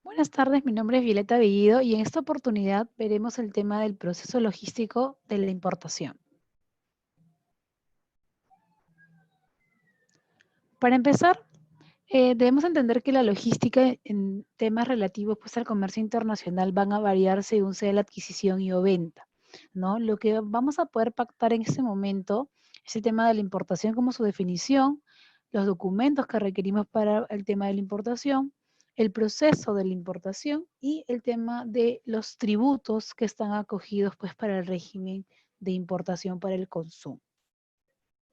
Buenas tardes, mi nombre es Violeta Bellido y en esta oportunidad veremos el tema del proceso logístico de la importación. Para empezar, debemos entender que la logística en temas relativos pues, al comercio internacional van a variar según sea la adquisición y o venta, ¿no? Lo que vamos a poder pactar en este momento es el tema de la importación como su definición, los documentos que requerimos para el tema de la importación, el proceso de la importación y el tema de los tributos que están acogidos pues para el régimen de importación para el consumo.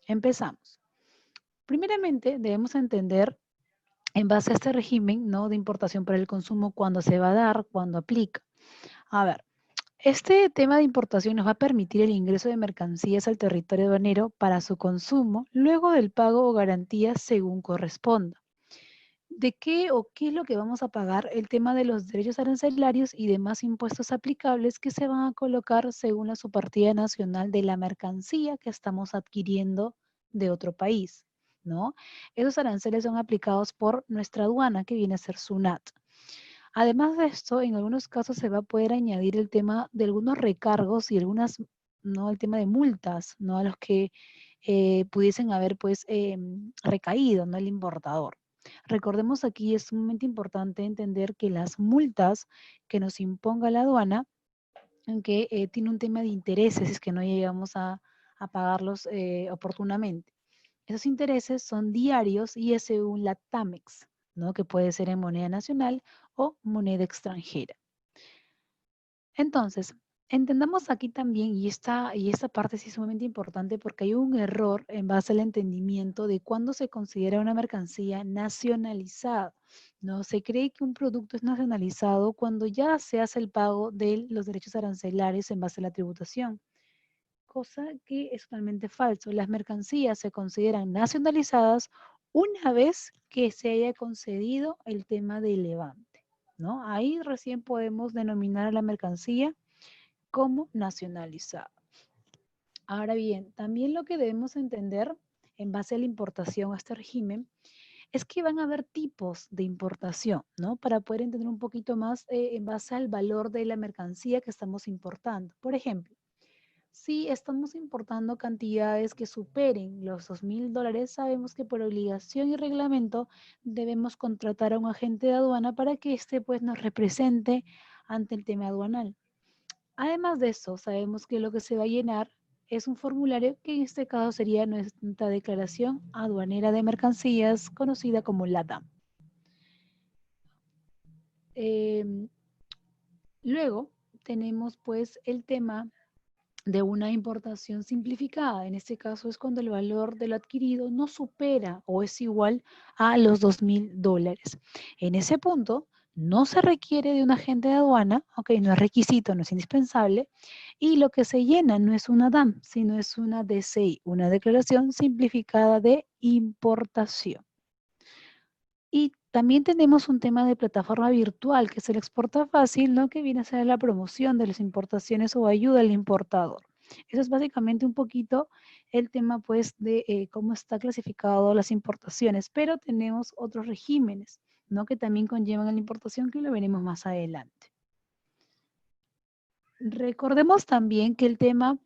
Empezamos. Primeramente, debemos entender en base a este régimen, ¿no?, de importación para el consumo, cuándo se va a dar, cuándo aplica. A ver, este tema de importación nos va a permitir el ingreso de mercancías al territorio aduanero para su consumo, luego del pago o garantía según corresponda. ¿De qué o qué es lo que vamos a pagar? El tema de los derechos arancelarios y demás impuestos aplicables que se van a colocar según la subpartida nacional de la mercancía que estamos adquiriendo de otro país, ¿no? Esos aranceles son aplicados por nuestra aduana, que viene a ser SUNAT. Además de esto, en algunos casos se va a poder añadir el tema de algunos recargos y algunas, ¿no?, el tema de multas, ¿no?, a los que pudiesen haber, pues, recaído, ¿no?, el importador. Recordemos aquí, es sumamente importante entender que las multas que nos imponga la aduana, que tiene un tema de intereses, es que no llegamos a pagarlos oportunamente. Esos intereses son diarios y es según la TAMEX, ¿no?, que puede ser en moneda nacional o moneda extranjera. Entonces, entendamos aquí también, y esta parte sí es sumamente importante porque hay un error en base al entendimiento de cuándo se considera una mercancía nacionalizada, ¿no? Se cree que un producto es nacionalizado cuando ya se hace el pago de los derechos arancelarios en base a la tributación, cosa que es totalmente falso. Las mercancías se consideran nacionalizadas una vez que se haya concedido el tema del levante, ¿no? Ahí recién podemos denominar a la mercancía como nacionalizada. Ahora bien, también lo que debemos entender en base a la importación a este régimen es que van a haber tipos de importación, ¿no? Para poder entender un poquito más en base al valor de la mercancía que estamos importando. Por ejemplo, si estamos importando cantidades que superen los $2,000, sabemos que por obligación y reglamento debemos contratar a un agente de aduana para que éste pues nos represente ante el tema aduanal. Además de eso, sabemos que lo que se va a llenar es un formulario que en este caso sería nuestra declaración aduanera de mercancías, conocida como LADAM. Em, Luego tenemos pues el tema de una importación simplificada. En este caso es cuando el valor de lo adquirido no supera o es igual a los $2,000. En ese punto no se requiere de un agente de aduana, ok, no es requisito, no es indispensable, y lo que se llena no es una DAM, sino es una DCI, una declaración simplificada de importación. Y también tenemos un tema de plataforma virtual, que es el Exporta Fácil, ¿no?, que viene a ser la promoción de las importaciones o ayuda al importador. Eso es básicamente un poquito el tema, pues, de cómo está clasificado las importaciones, pero tenemos otros regímenes, ¿no?, que también conllevan a la importación, que lo veremos más adelante. Recordemos también que el tema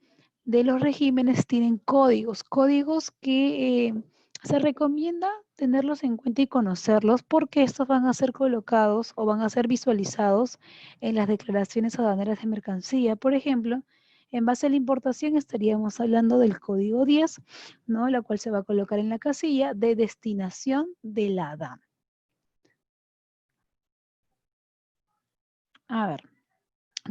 de los regímenes tienen códigos que se recomienda tenerlos en cuenta y conocerlos porque estos van a ser colocados o van a ser visualizados en las declaraciones aduaneras de mercancía. Por ejemplo, en base a la importación estaríamos hablando del código 10, ¿no?, la cual se va a colocar en la casilla de destinación de la DAM. A ver.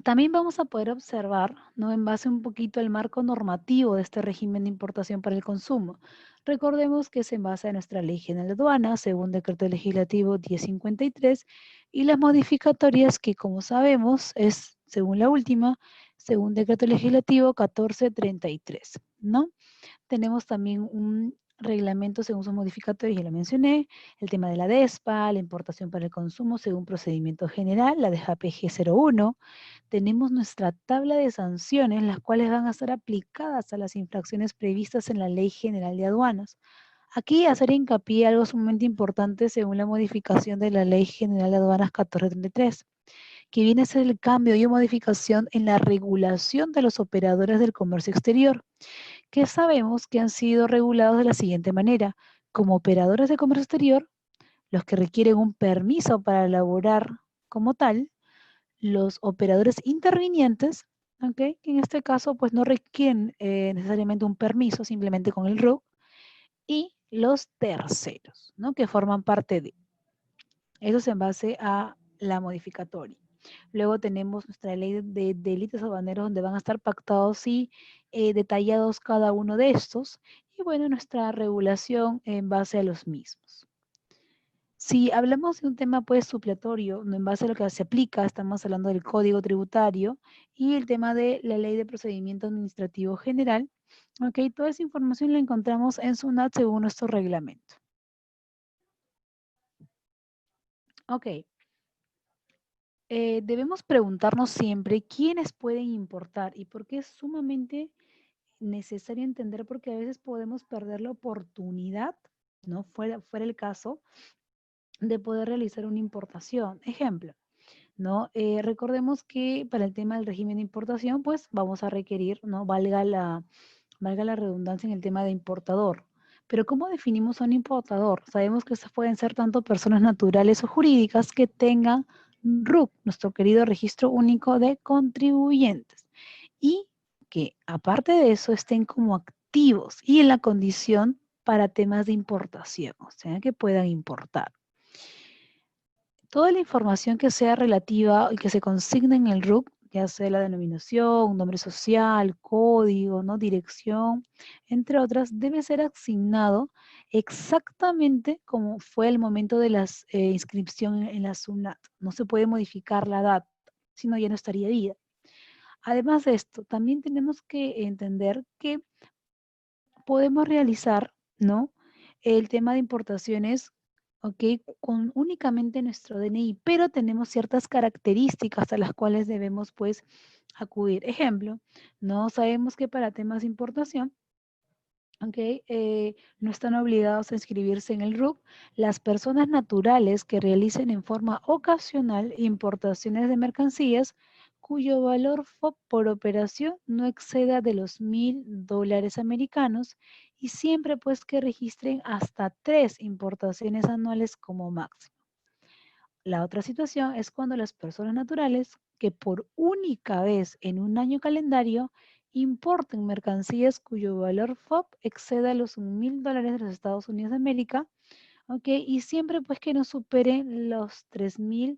También vamos a poder observar, ¿no?, en base un poquito al marco normativo de este régimen de importación para el consumo. Recordemos que se basa en nuestra Ley General de Aduanas, según Decreto Legislativo 1053, y las modificatorias que, como sabemos, es, según la última, según Decreto Legislativo 1433, ¿no? Tenemos también un reglamento según sus modificatorios, ya lo mencioné, el tema de la DESPA, la importación para el consumo según procedimiento general, la DGPG 01. Tenemos nuestra tabla de sanciones, las cuales van a ser aplicadas a las infracciones previstas en la Ley General de Aduanas. Aquí hacer hincapié algo sumamente importante según la modificación de la Ley General de Aduanas 1433, que viene a ser el cambio y modificación en la regulación de los operadores del comercio exterior, que sabemos que han sido regulados de la siguiente manera. Como operadores de comercio exterior, los que requieren un permiso para elaborar como tal, los operadores intervinientes, ¿ok? Que en este caso pues no requieren necesariamente un permiso, simplemente con el RUC, y los terceros, ¿no? Que forman parte de. Eso es en base a la modificatoria. Luego tenemos nuestra ley de delitos aduaneros donde van a estar pactados y detallados cada uno de estos. Y bueno, nuestra regulación en base a los mismos. Si hablamos de un tema pues supletorio, no en base a lo que se aplica, estamos hablando del Código Tributario y el tema de la Ley de Procedimiento Administrativo General. Ok, toda esa información la encontramos en SUNAT según nuestro reglamento. Ok, debemos preguntarnos siempre quiénes pueden importar y por qué es sumamente necesario entender, porque a veces podemos perder la oportunidad, ¿no? Fuera el caso, de poder realizar una importación. Ejemplo, ¿no? Recordemos que para el tema del régimen de importación, pues vamos a requerir, ¿no? Valga la redundancia en el tema de importador. Pero ¿cómo definimos a un importador? Sabemos que esas pueden ser tanto personas naturales o jurídicas que tengan RUC, nuestro querido Registro Único de Contribuyentes, y que aparte de eso estén como activos y en la condición para temas de importación, o sea, que puedan importar. Toda la información que sea relativa y que se consigne en el RUC, ya sea la denominación, nombre social, código, ¿no? Dirección, entre otras, debe ser asignado exactamente como fue el momento de la inscripción en la SUNAT. No se puede modificar la data, sino ya no estaría vida. Además de esto, también tenemos que entender que podemos realizar, ¿no? El tema de importaciones, ¿ok? Con únicamente nuestro DNI, pero tenemos ciertas características a las cuales debemos, pues, acudir. Ejemplo, no sabemos que para temas de importación, ¿ok? No están obligados a inscribirse en el RUC las personas naturales que realicen en forma ocasional importaciones de mercancías cuyo valor por operación no exceda de los $1,000 americanos y siempre pues que registren hasta 3 importaciones anuales como máximo. La otra situación es cuando las personas naturales que por única vez en un año calendario importen mercancías cuyo valor FOB exceda los $1,000 de los Estados Unidos de América, ¿ok? Y siempre pues que no superen los $3,000,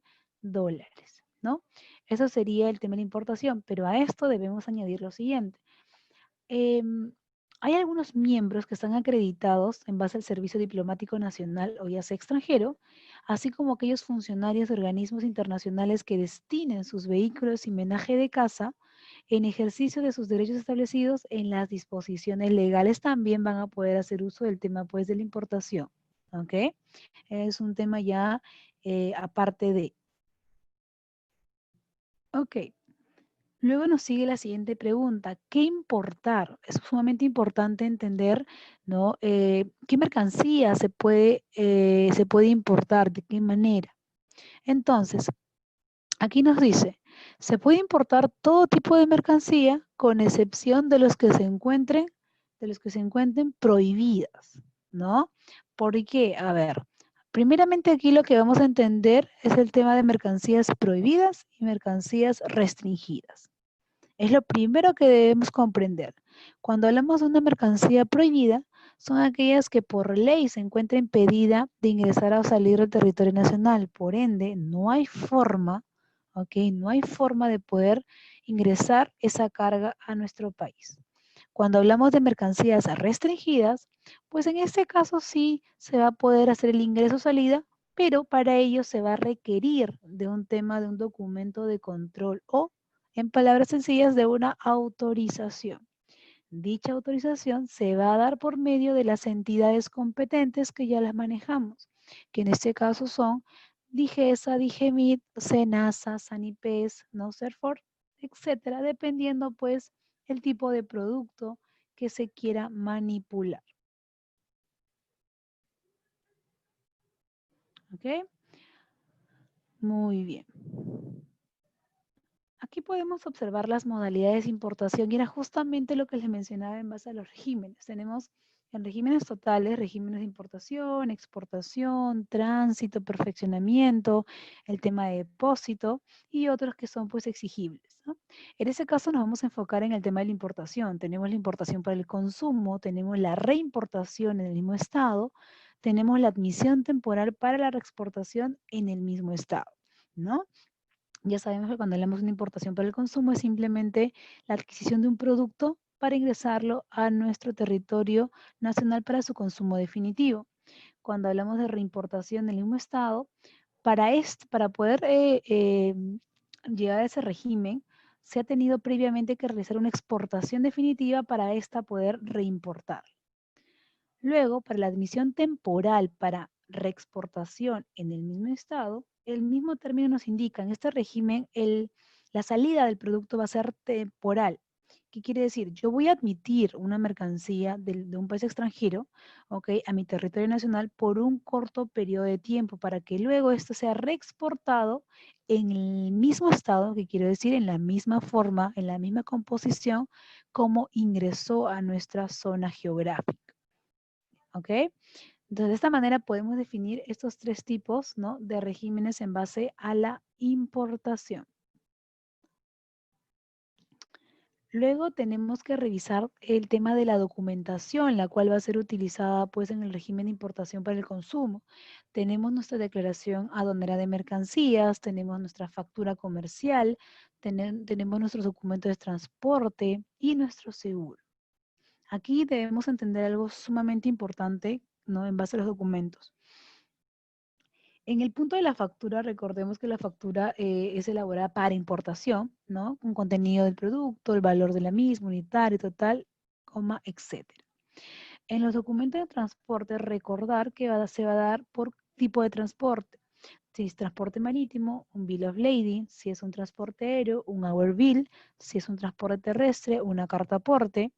¿no? Eso sería el tema de la importación, pero a esto debemos añadir lo siguiente. Hay algunos miembros que están acreditados en base al Servicio Diplomático Nacional o ya sea extranjero, así como aquellos funcionarios de organismos internacionales que destinen sus vehículos y menaje de casa en ejercicio de sus derechos establecidos en las disposiciones legales también van a poder hacer uso del tema pues de la importación, ¿ok? Es un tema ya aparte de. Ok, luego nos sigue la siguiente pregunta, ¿qué importar? Es sumamente importante entender, ¿no? ¿Qué mercancía se puede importar? ¿De qué manera? Entonces, aquí nos dice, se puede importar todo tipo de mercancía con excepción de los que se encuentren prohibidas, ¿no? ¿Por qué? A ver, primeramente aquí lo que vamos a entender es el tema de mercancías prohibidas y mercancías restringidas. Es lo primero que debemos comprender. Cuando hablamos de una mercancía prohibida, son aquellas que por ley se encuentra impedida de ingresar o salir del territorio nacional. Por ende, no hay forma, ¿ok? No hay forma de poder ingresar esa carga a nuestro país. Cuando hablamos de mercancías restringidas, pues en este caso sí se va a poder hacer el ingreso o salida, pero para ello se va a requerir de un tema de un documento de control o en palabras sencillas, de una autorización. Dicha autorización se va a dar por medio de las entidades competentes que ya las manejamos, que en este caso son DIGESA, DIGEMIT, SENASA, SANIPES, NOCERFOR, etcétera, dependiendo pues el tipo de producto que se quiera manipular. ¿Ok? Muy bien. Aquí podemos observar las modalidades de importación y era justamente lo que les mencionaba en base a los regímenes. Tenemos en regímenes totales, regímenes de importación, exportación, tránsito, perfeccionamiento, el tema de depósito y otros que son pues exigibles, ¿no? En ese caso nos vamos a enfocar en el tema de la importación. Tenemos la importación para el consumo, tenemos la reimportación en el mismo estado, tenemos la admisión temporal para la reexportación en el mismo estado, ¿no? Ya sabemos que cuando hablamos de una importación para el consumo es simplemente la adquisición de un producto para ingresarlo a nuestro territorio nacional para su consumo definitivo. Cuando hablamos de reimportación del mismo estado, para poder llegar a ese régimen, se ha tenido previamente que realizar una exportación definitiva para esta poder reimportar. Luego, para la admisión temporal para reexportación en el mismo estado, el mismo término nos indica, en este régimen, la salida del producto va a ser temporal. ¿Qué quiere decir? Yo voy a admitir una mercancía de un país extranjero, ¿ok?, a mi territorio nacional por un corto periodo de tiempo para que luego esto sea reexportado en el mismo estado, que quiero decir, en la misma forma, en la misma composición, como ingresó a nuestra zona geográfica. ¿Ok? Entonces, de esta manera podemos definir estos tres tipos, ¿no?, de regímenes en base a la importación. Luego tenemos que revisar el tema de la documentación, la cual va a ser utilizada pues en el régimen de importación para el consumo. Tenemos nuestra declaración aduanera de mercancías, tenemos nuestra factura comercial, tenemos nuestros documentos de transporte y nuestro seguro. Aquí debemos entender algo sumamente importante, ¿no?, en base a los documentos. En el punto de la factura, recordemos que la factura es elaborada para importación, ¿no?, con contenido del producto, el valor de la misma, unitario, total, coma, etcétera. En los documentos de transporte, recordar que se va a dar por tipo de transporte. Si es transporte marítimo, un bill of lading; si es un transporte aéreo, un hour bill; si es un transporte terrestre, una carta aporte.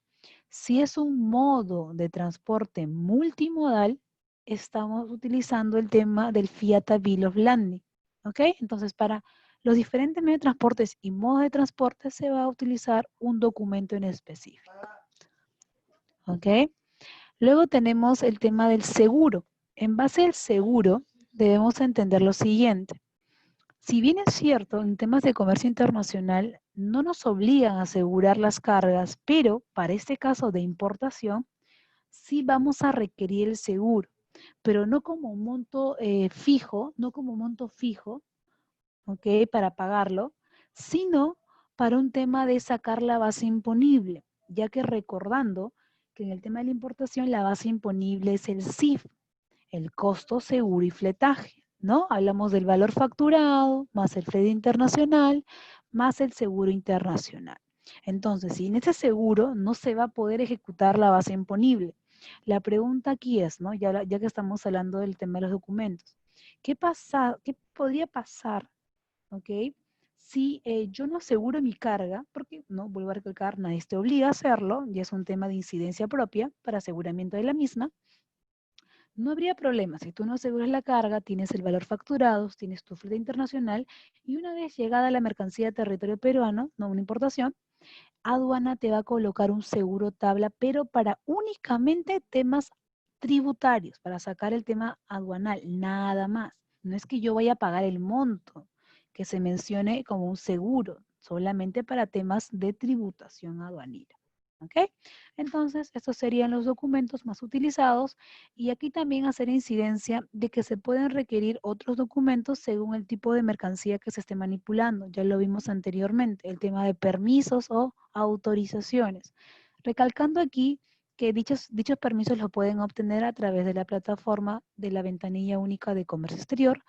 Si es un modo de transporte multimodal, estamos utilizando el tema del FIATA Bill of Lading, ¿ok? Entonces, para los diferentes medios de transportes y modos de transporte se va a utilizar un documento en específico, ¿ok? Luego tenemos el tema del seguro. En base al seguro, debemos entender lo siguiente. Si bien es cierto, en temas de comercio internacional no nos obligan a asegurar las cargas, pero para este caso de importación, sí vamos a requerir el seguro, pero no como un monto fijo, no como un monto fijo, ¿ok?, para pagarlo, sino para un tema de sacar la base imponible, ya que recordando que en el tema de la importación la base imponible es el CIF, el costo, seguro y fletaje, ¿no? Hablamos del valor facturado, más el flete internacional, más el seguro internacional. Entonces, sin ese seguro no se va a poder ejecutar la base imponible. La pregunta aquí es, ¿no?, ya que estamos hablando del tema de los documentos, ¿qué podría pasar, ¿ok?, si yo no aseguro mi carga? Porque, no, vuelvo a recalcar, nadie te obliga a hacerlo, ya es un tema de incidencia propia para aseguramiento de la misma. No habría problema. Si tú no aseguras la carga, tienes el valor facturado, tienes tu flete internacional y una vez llegada la mercancía a territorio peruano, no una importación, aduana te va a colocar un seguro tabla, pero para únicamente temas tributarios, para sacar el tema aduanal, nada más. No es que yo vaya a pagar el monto que se mencione como un seguro, solamente para temas de tributación aduanera. ¿Ok? Entonces, estos serían los documentos más utilizados y aquí también hacer incidencia de que se pueden requerir otros documentos según el tipo de mercancía que se esté manipulando. Ya lo vimos anteriormente, el tema de permisos o autorizaciones. Recalcando aquí que dichos permisos los pueden obtener a través de la plataforma de la Ventanilla Única de Comercio Exterior,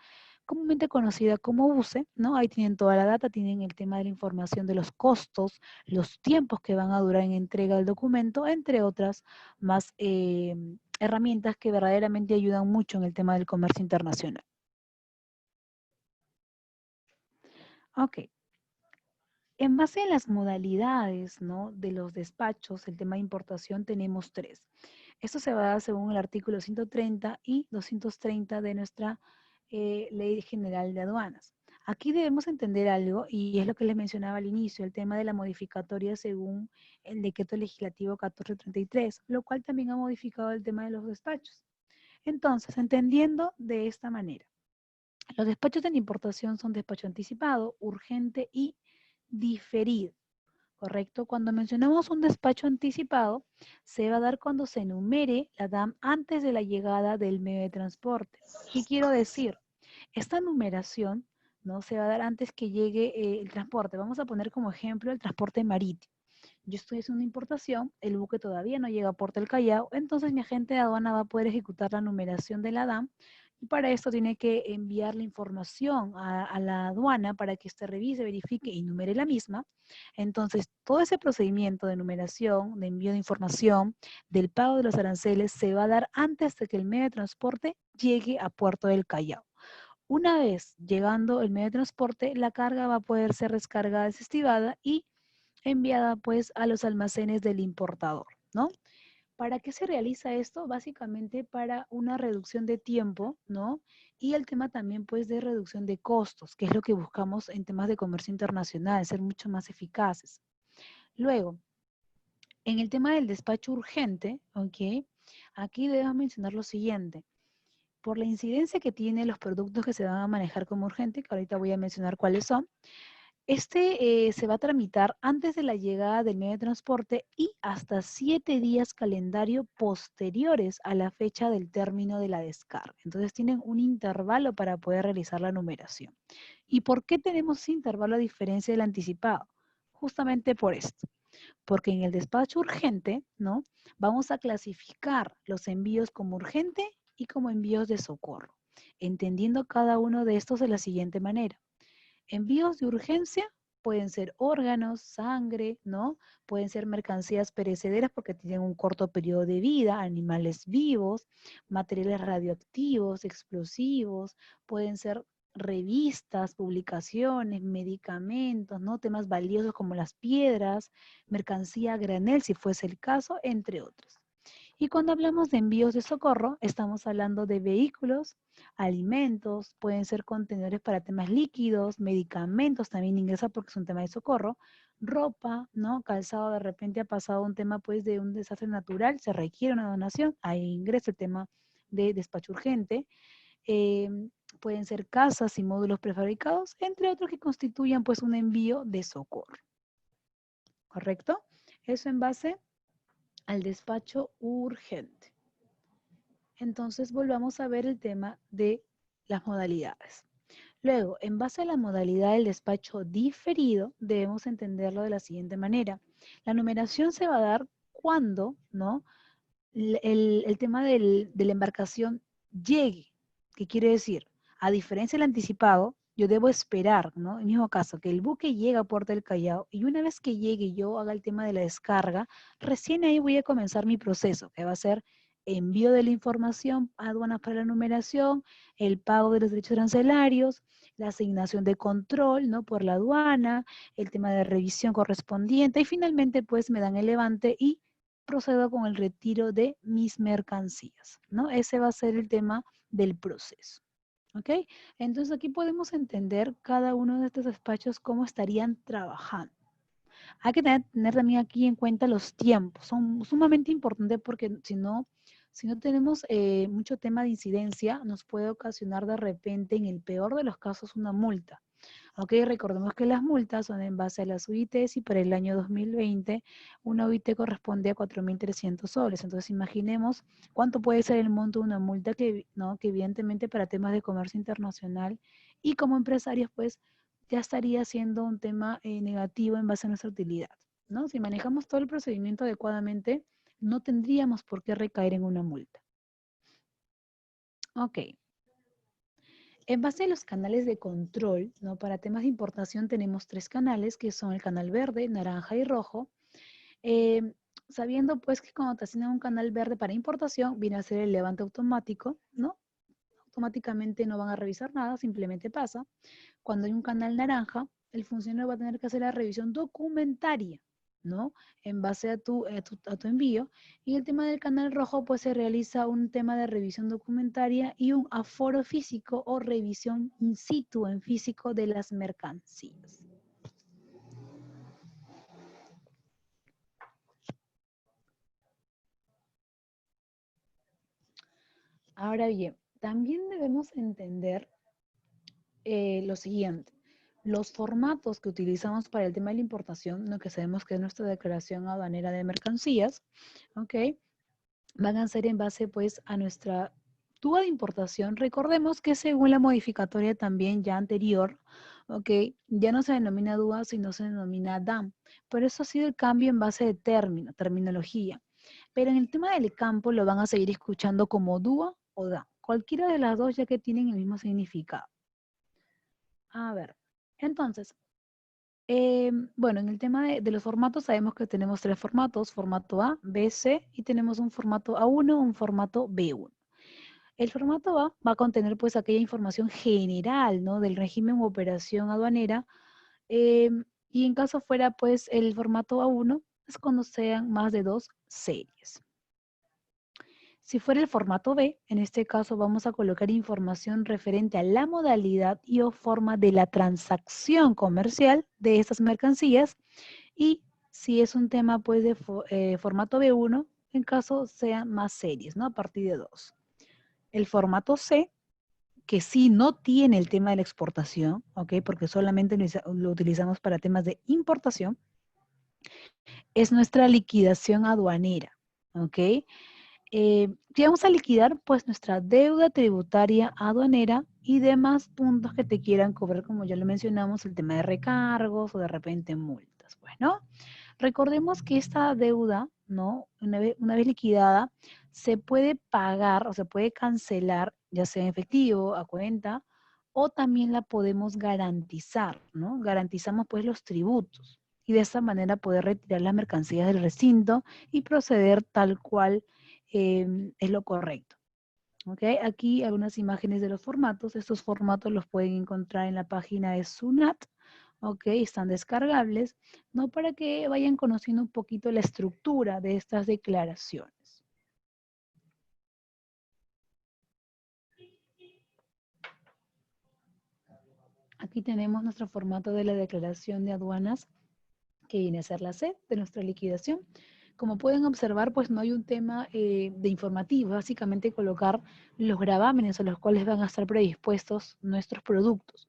comúnmente conocida como UCE, ¿no? Ahí tienen toda la data, tienen el tema de la información de los costos, los tiempos que van a durar en entrega del documento, entre otras más herramientas que verdaderamente ayudan mucho en el tema del comercio internacional. Ok. En base a las modalidades, ¿no?, de los despachos, el tema de importación, tenemos tres. Esto se va a dar según el artículo 130 y 230 de nuestra Ley General de Aduanas. Aquí debemos entender algo, y es lo que les mencionaba al inicio, el tema de la modificatoria según el decreto legislativo 1433, lo cual también ha modificado el tema de los despachos. Entonces, entendiendo de esta manera, los despachos de importación son despacho anticipado, urgente y diferido. ¿Correcto? Cuando mencionamos un despacho anticipado, se va a dar cuando se enumere la DAM antes de la llegada del medio de transporte. ¿Qué quiero decir? Esta numeración, ¿no? Se va a dar antes que llegue el transporte. Vamos a poner como ejemplo el transporte marítimo. Yo estoy haciendo una importación, el buque todavía no llega a Puerto del Callao, entonces mi agente de aduana va a poder ejecutar la numeración de la DAM y para esto tiene que enviar la información a la aduana para que éste revise, verifique y numere la misma. Entonces, todo ese procedimiento de numeración, de envío de información, del pago de los aranceles, se va a dar antes de que el medio de transporte llegue a Puerto del Callao. Una vez llegando el medio de transporte, la carga va a poder ser descargada, desestivada y enviada pues a los almacenes del importador, ¿no? ¿Para qué se realiza esto? Básicamente para una reducción de tiempo, ¿no? Y el tema también pues de reducción de costos, que es lo que buscamos en temas de comercio internacional, ser mucho más eficaces. Luego, en el tema del despacho urgente, ¿ok? Aquí debemos mencionar lo siguiente. Por la incidencia que tienen los productos que se van a manejar como urgente, que ahorita voy a mencionar cuáles son, se va a tramitar antes de la llegada del medio de transporte y hasta 7 días calendario posteriores a la fecha del término de la descarga. Entonces tienen un intervalo para poder realizar la numeración. ¿Y por qué tenemos ese intervalo a diferencia del anticipado? Justamente por esto. Porque en el despacho urgente, ¿no? Vamos a clasificar los envíos como urgente y como envíos de socorro, entendiendo cada uno de estos de la siguiente manera. Envíos de urgencia pueden ser órganos, sangre, ¿no? Pueden ser mercancías perecederas porque tienen un corto periodo de vida, animales vivos, materiales radioactivos, explosivos, pueden ser revistas, publicaciones, medicamentos, ¿no? Temas valiosos como las piedras, mercancía a granel si fuese el caso, entre otros. Y cuando hablamos de envíos de socorro, estamos hablando de vehículos, alimentos, pueden ser contenedores para temas líquidos, medicamentos también ingresa porque es un tema de socorro, ropa, ¿no? Calzado, de repente ha pasado un tema pues de un desastre natural, se requiere una donación, ahí ingresa el tema de despacho urgente. Eh, Pueden ser casas y módulos prefabricados, entre otros que constituyan pues un envío de socorro. ¿Correcto? Eso en base al despacho urgente. Entonces volvamos a ver el tema de las modalidades. Luego, en base a la modalidad del despacho diferido, debemos entenderlo de la siguiente manera. La numeración se va a dar cuando, ¿no? El tema de la embarcación llegue. ¿Qué quiere decir? A diferencia del anticipado, yo debo esperar, ¿no? En el mismo caso, que el buque llegue a Puerto del Callao y una vez que llegue yo haga el tema de la descarga, recién ahí voy a comenzar mi proceso, que va a ser envío de la información a aduanas para la numeración, el pago de los derechos arancelarios, la asignación de control, ¿no? Por la aduana, el tema de revisión correspondiente y finalmente pues me dan el levante y procedo con el retiro de mis mercancías, ¿no? Ese va a ser el tema del proceso, ¿ok? Entonces aquí podemos entender cada uno de estos despachos cómo estarían trabajando. Hay que tener también aquí en cuenta los tiempos, son sumamente importantes porque si no tenemos mucho tema de incidencia, nos puede ocasionar de repente, en el peor de los casos, una multa. Ok, recordemos que las multas son en base a las UITs y para el año 2020 una UIT corresponde a 4.300 soles. Entonces imaginemos cuánto puede ser el monto de una multa que, ¿no? Que evidentemente para temas de comercio internacional y como empresarios pues ya estaría siendo un tema negativo en base a nuestra utilidad, ¿no? Si manejamos todo el procedimiento adecuadamente, no tendríamos por qué recaer en una multa. Ok. En base a los canales de control, ¿no? Para temas de importación tenemos 3 canales, que son el canal verde, naranja y rojo. Eh, Sabiendo pues que cuando te asignan un canal verde para importación, viene a ser el levante automático, ¿no? Automáticamente no van a revisar nada, simplemente pasa. Cuando hay un canal naranja, el funcionario va a tener que hacer la revisión documentaria. ¿no? En base a tu envío. Y el tema del canal rojo, pues se realiza un tema de revisión documentaria y un aforo físico o revisión in situ en físico de las mercancías. Ahora bien, también debemos entender lo siguiente. Los formatos que utilizamos para el tema de la importación, lo que sabemos que es nuestra declaración aduanera de mercancías, ¿ok? Van a ser en base pues a nuestra DUA de importación. Recordemos que según la modificatoria también ya anterior, ¿ok? Ya no se denomina DUA, sino se denomina DAM. Pero eso ha sido el cambio en base de terminología. Pero en el tema del campo lo van a seguir escuchando como DUA o DAM. Cualquiera de las dos ya que tienen el mismo significado. A ver, entonces, bueno, en el tema de los formatos sabemos que tenemos tres formatos, formato A, B, C, y tenemos un formato A1, un formato B1. El formato A va a contener pues aquella información general, ¿no? Del régimen o operación aduanera, y en caso fuera pues el formato A1 es cuando sean más de 2 series. Si fuera el formato B, en este caso vamos a colocar información referente a la modalidad y o forma de la transacción comercial de estas mercancías, y si es un tema pues de formato B1, en caso sean más series, ¿no? A partir de 2. El formato C, que sí no tiene el tema de la exportación, ¿ok? Porque solamente lo utilizamos para temas de importación, es nuestra liquidación aduanera, ¿ok? Que vamos a liquidar pues nuestra deuda tributaria aduanera y demás puntos que te quieran cobrar, como ya lo mencionamos, el tema de recargos o de repente multas. Bueno, recordemos que esta deuda, ¿no? Una vez liquidada, se puede pagar o se puede cancelar, ya sea en efectivo, a cuenta, o también la podemos garantizar, ¿no? Garantizamos pues los tributos y de esta manera poder retirar las mercancías del recinto y proceder tal cual es lo correcto. ¿Ok? Aquí algunas imágenes de los formatos. Estos formatos los pueden encontrar en la página de SUNAT. ¿Ok? Están descargables, ¿no? Para que vayan conociendo un poquito la estructura de estas declaraciones. Aquí tenemos nuestro formato de la declaración de aduanas, que viene a ser la C de nuestra liquidación. Como pueden observar, pues no hay un tema de informativo, básicamente colocar los gravámenes a los cuales van a estar predispuestos nuestros productos.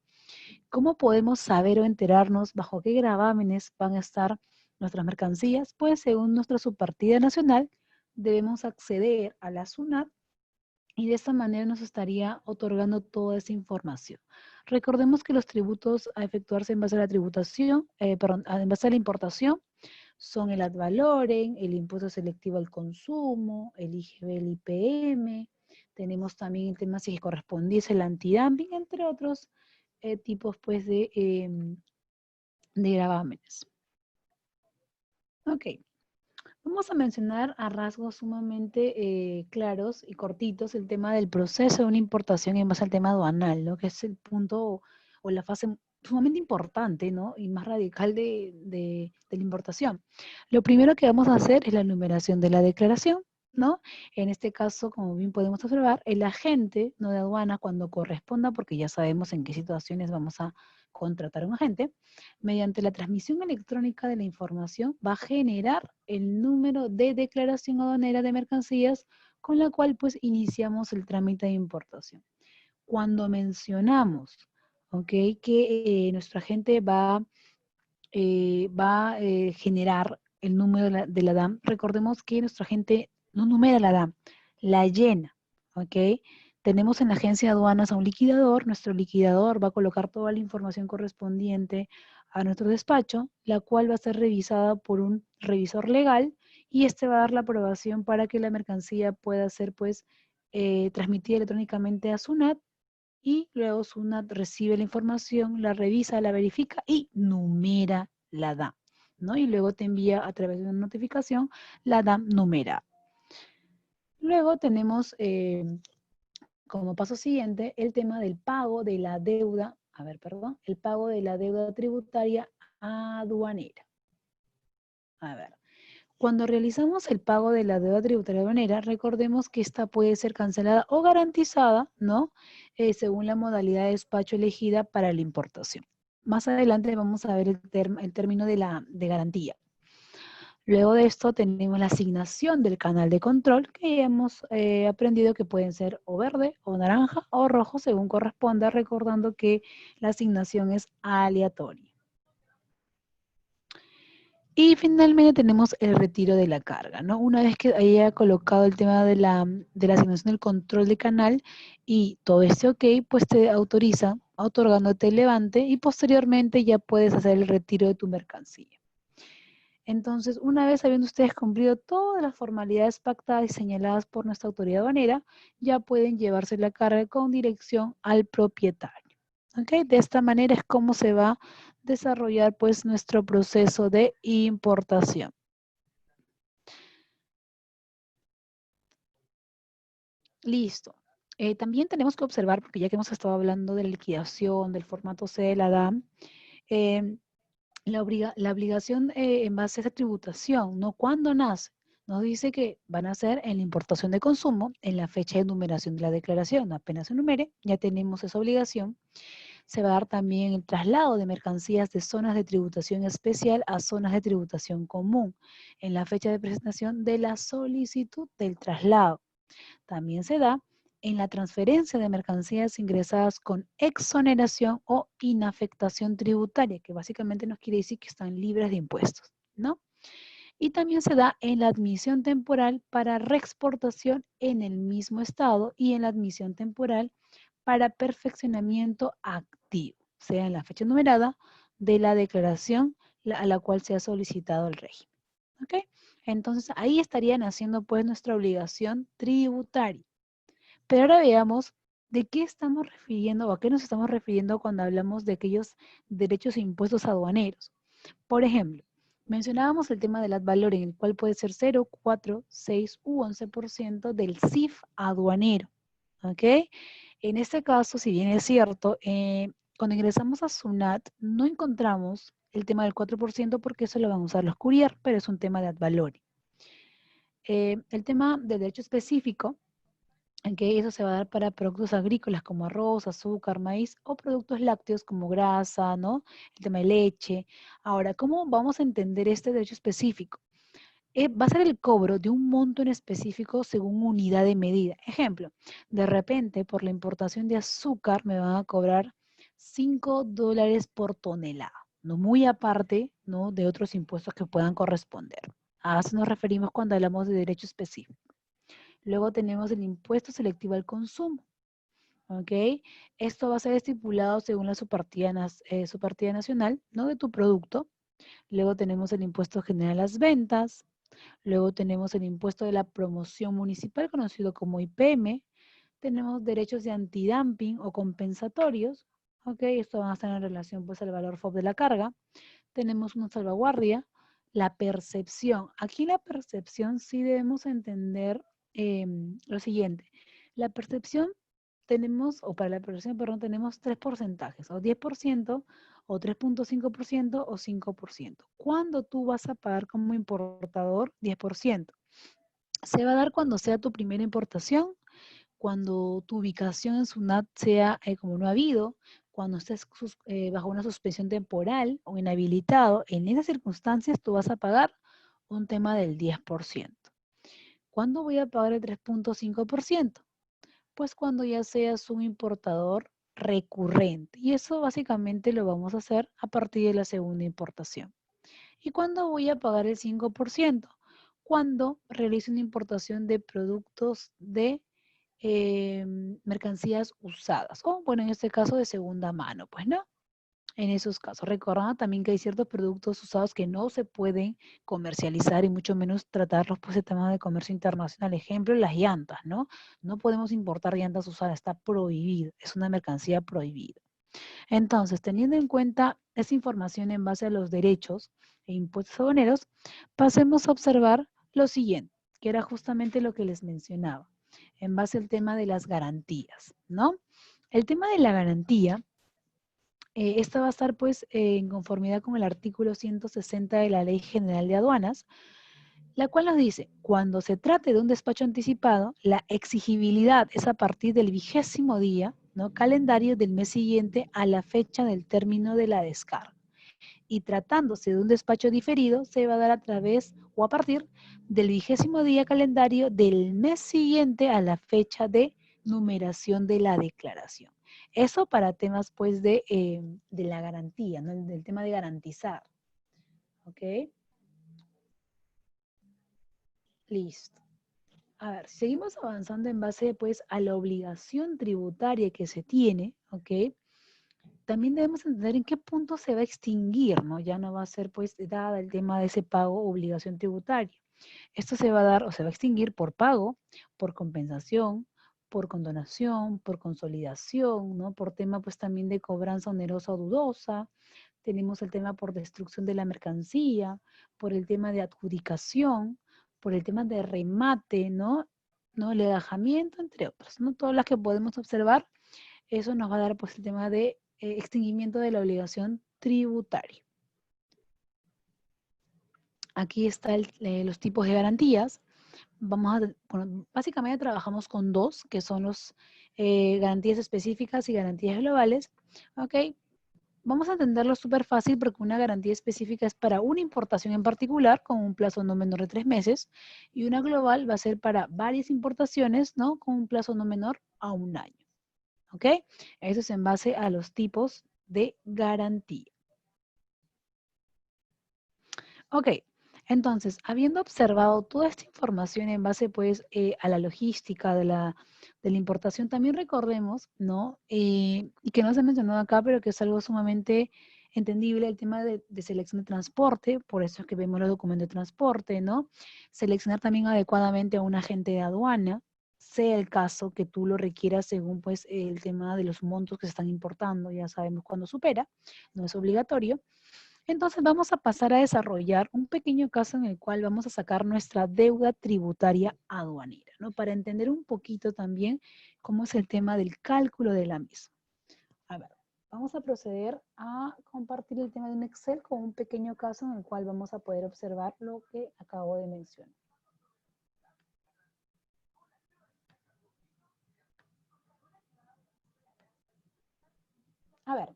¿Cómo podemos saber o enterarnos bajo qué gravámenes van a estar nuestras mercancías? Pues según nuestra subpartida nacional, debemos acceder a la SUNAT y de esta manera nos estaría otorgando toda esa información. Recordemos que los tributos a efectuarse en base a la tributación, perdón, en base a la importación, son el ad valorem, el impuesto selectivo al consumo, el IGB, el IPM, tenemos también el tema si correspondiese el antidumping, entre otros tipos pues de gravámenes. Ok, vamos a mencionar a rasgos sumamente claros y cortitos el tema del proceso de una importación en base al tema aduanal, ¿no? Que es el punto o la fase sumamente importante, ¿no? Y más radical de la importación. Lo primero que vamos a hacer es la numeración de la declaración, ¿no? En este caso, como bien podemos observar, el agente, ¿no? De aduana, cuando corresponda, porque ya sabemos en qué situaciones vamos a contratar a un agente, mediante la transmisión electrónica de la información va a generar el número de declaración aduanera de mercancías con la cual pues iniciamos el trámite de importación. Cuando mencionamos, ¿ok? Que nuestro agente va a generar el número de la DAM, recordemos que nuestro agente no numera la DAM, la llena, ¿ok? Tenemos en la agencia de aduanas a un liquidador, nuestro liquidador va a colocar toda la información correspondiente a nuestro despacho, la cual va a ser revisada por un revisor legal y este va a dar la aprobación para que la mercancía pueda ser pues transmitida electrónicamente a SUNAT y luego SUNAT recibe la información, la revisa, la verifica y numera la DAM, ¿no? Y luego te envía a través de una notificación la DAM numera. Luego tenemos como paso siguiente el tema del pago de la deuda, el pago de la deuda tributaria aduanera. A ver, cuando realizamos el pago de la deuda tributaria aduanera, recordemos que esta puede ser cancelada o garantizada, ¿no? Según la modalidad de despacho elegida para la importación. Más adelante vamos a ver el término de garantía. Luego de esto tenemos la asignación del canal de control, que ya hemos aprendido que pueden ser o verde, o naranja, o rojo, según corresponda, recordando que la asignación es aleatoria. Y finalmente tenemos el retiro de la carga, ¿no? Una vez que haya colocado el tema de la asignación del control de canal y todo esté ok, pues te autoriza otorgándote el levante y posteriormente ya puedes hacer el retiro de tu mercancía. Entonces, una vez habiendo ustedes cumplido todas las formalidades pactadas y señaladas por nuestra autoridad aduanera, ya pueden llevarse la carga con dirección al propietario. ¿Ok? De esta manera es como se va a desarrollar pues nuestro proceso de importación. Listo. También tenemos que observar, porque ya que hemos estado hablando de la liquidación, del formato C de la DAM, eh, la obligación en base a esa tributación, ¿no? ¿Cuándo nace? Nos dice que van a ser en la importación de consumo, en la fecha de numeración de la declaración. Apenas se numere, ya tenemos esa obligación. Se va a dar también el traslado de mercancías de zonas de tributación especial a zonas de tributación común, en la fecha de presentación de la solicitud del traslado. También se da en la transferencia de mercancías ingresadas con exoneración o inafectación tributaria, que básicamente nos quiere decir que están libres de impuestos, ¿no? Y también se da en la admisión temporal para reexportación en el mismo estado y en la admisión temporal para perfeccionamiento activo, sea en la fecha numerada de la declaración a la cual se ha solicitado el régimen. ¿Ok? Entonces ahí estarían haciendo pues nuestra obligación tributaria. Pero ahora veamos de qué estamos refiriendo o a qué nos estamos refiriendo cuando hablamos de aquellos derechos e impuestos aduaneros. Por ejemplo, mencionábamos el tema del ad valor, en el cual puede ser 0, 4, 6 u 11% del CIF aduanero. ¿Ok? En este caso, si bien es cierto, cuando ingresamos a SUNAT no encontramos el tema del 4% porque eso lo van a usar los courier, pero es un tema de ad valor. El tema del derecho específico, en que eso se va a dar para productos agrícolas como arroz, azúcar, maíz o productos lácteos como grasa, ¿no? El tema de leche. Ahora, ¿cómo vamos a entender este derecho específico? Va a ser el cobro de un monto en específico según unidad de medida. Ejemplo, de repente por la importación de azúcar me van a cobrar $5 por tonelada, no muy aparte, ¿no? De otros impuestos que puedan corresponder. A eso nos referimos cuando hablamos de derecho específico. Luego tenemos el impuesto selectivo al consumo. ¿Ok? Esto va a ser estipulado según la subpartida nacional, ¿no? De tu producto. Luego tenemos el impuesto general a las ventas. Luego tenemos el impuesto de la promoción municipal, conocido como IPM. Tenemos derechos de antidumping o compensatorios. ¿Ok? Esto va a estar en relación pues al valor FOB de la carga. Tenemos una salvaguardia. La percepción. Aquí la percepción sí debemos entender lo siguiente. La percepción tenemos, o para la percepción, perdón, tenemos tres porcentajes, o 10%, o 3.5%, o 5%. ¿Cuándo tú vas a pagar como importador 10%? Se va a dar cuando sea tu primera importación, cuando tu ubicación en SUNAT sea como no ha habido, cuando estés bajo una suspensión temporal o inhabilitado. En esas circunstancias tú vas a pagar un tema del 10%. ¿Cuándo voy a pagar el 3.5%? Pues cuando ya seas un importador recurrente. Y eso básicamente lo vamos a hacer a partir de la segunda importación. ¿Y cuándo voy a pagar el 5%? Cuando realice una importación de productos de mercancías usadas. O bueno, en este caso de segunda mano, pues no. En esos casos, recordando también que hay ciertos productos usados que no se pueden comercializar y mucho menos tratarlos por ese tema de comercio internacional. Ejemplo, las llantas, ¿no? No podemos importar llantas usadas, está prohibido, es una mercancía prohibida. Entonces, teniendo en cuenta esa información en base a los derechos e impuestos aduaneros, pasemos a observar lo siguiente, que era justamente lo que les mencionaba, en base al tema de las garantías, ¿no? El tema de la garantía Esta va a estar pues en conformidad con el artículo 160 de la Ley General de Aduanas, la cual nos dice, cuando se trate de un despacho anticipado, la exigibilidad es a partir del 20º día, ¿no?, calendario del mes siguiente a la fecha del término de la descarga. Y tratándose de un despacho diferido, se va a dar a través o a partir del 20º día calendario del mes siguiente a la fecha de numeración de la declaración. Eso para temas pues de la garantía, ¿no?, del tema de garantizar. ¿Ok? Listo. A ver, seguimos avanzando en base pues a la obligación tributaria que se tiene, ¿ok? También debemos entender en qué punto se va a extinguir, ¿no? Ya no va a ser pues dada el tema de ese pago o obligación tributaria. Esto se va a dar o se va a extinguir por pago, por compensación, por condonación, por consolidación, ¿no? Por tema pues también de cobranza onerosa o dudosa. Tenemos el tema por destrucción de la mercancía, por el tema de adjudicación, por el tema de remate, ¿no? ¿No? El agajamiento, entre otros, ¿no? Todas las que podemos observar, eso nos va a dar pues el tema de extinguimiento de la obligación tributaria. Aquí están los tipos de garantías. Bueno, básicamente trabajamos con dos, que son los garantías específicas y garantías globales. ¿Ok? Vamos a entenderlo súper fácil porque una garantía específica es para una importación en particular con un plazo no menor de 3 meses y una global va a ser para varias importaciones, ¿no?, con un plazo no menor a 1 año. ¿Ok? Eso es en base a los tipos de garantía. Ok, entonces, habiendo observado toda esta información en base, pues, a la logística de la importación, también recordemos, ¿no? Y que no se ha mencionado acá, pero que es algo sumamente entendible, el tema de selección de transporte, por eso es que vemos los documentos de transporte, ¿no? Seleccionar también adecuadamente a un agente de aduana, sea el caso que tú lo requieras según, pues, el tema de los montos que se están importando, ya sabemos cuándo supera, no es obligatorio. Entonces vamos a pasar a desarrollar un pequeño caso en el cual vamos a sacar nuestra deuda tributaria aduanera, ¿no? Para entender un poquito también cómo es el tema del cálculo de la misma. A ver, vamos a proceder a compartir el tema de un Excel con un pequeño caso en el cual vamos a poder observar lo que acabo de mencionar. A ver,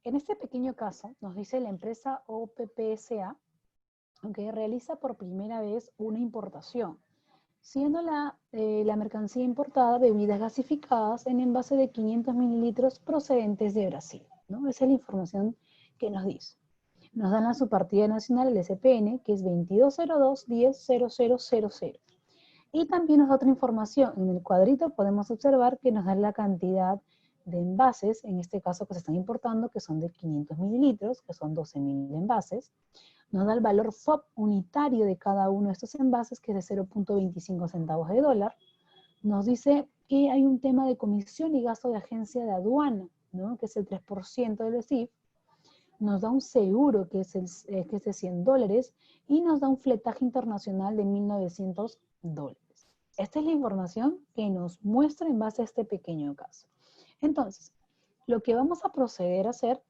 en este pequeño caso nos dice la empresa OPPSA, que realiza por primera vez una importación, siendo la mercancía importada bebidas gasificadas en envase de 500 mililitros procedentes de Brasil, ¿no? Esa es la información que nos dice. Nos dan la subpartida nacional, el SPN, que es 2202-100000. Y también nos da otra información. En el cuadrito podemos observar que nos da la cantidad de envases, en este caso que se están importando, que son de 500 mililitros, que son 12.000 envases. Nos da el valor FOB unitario de cada uno de estos envases, que es de 0.25 centavos de dólar. Nos dice que hay un tema de comisión y gasto de agencia de aduana, ¿no?, que es el 3% del CIF. Nos da un seguro, que es de $100, y nos da un fletaje internacional de $1.900. Esta es la información que nos muestra en base a este pequeño caso. Entonces, lo que vamos a proceder a hacer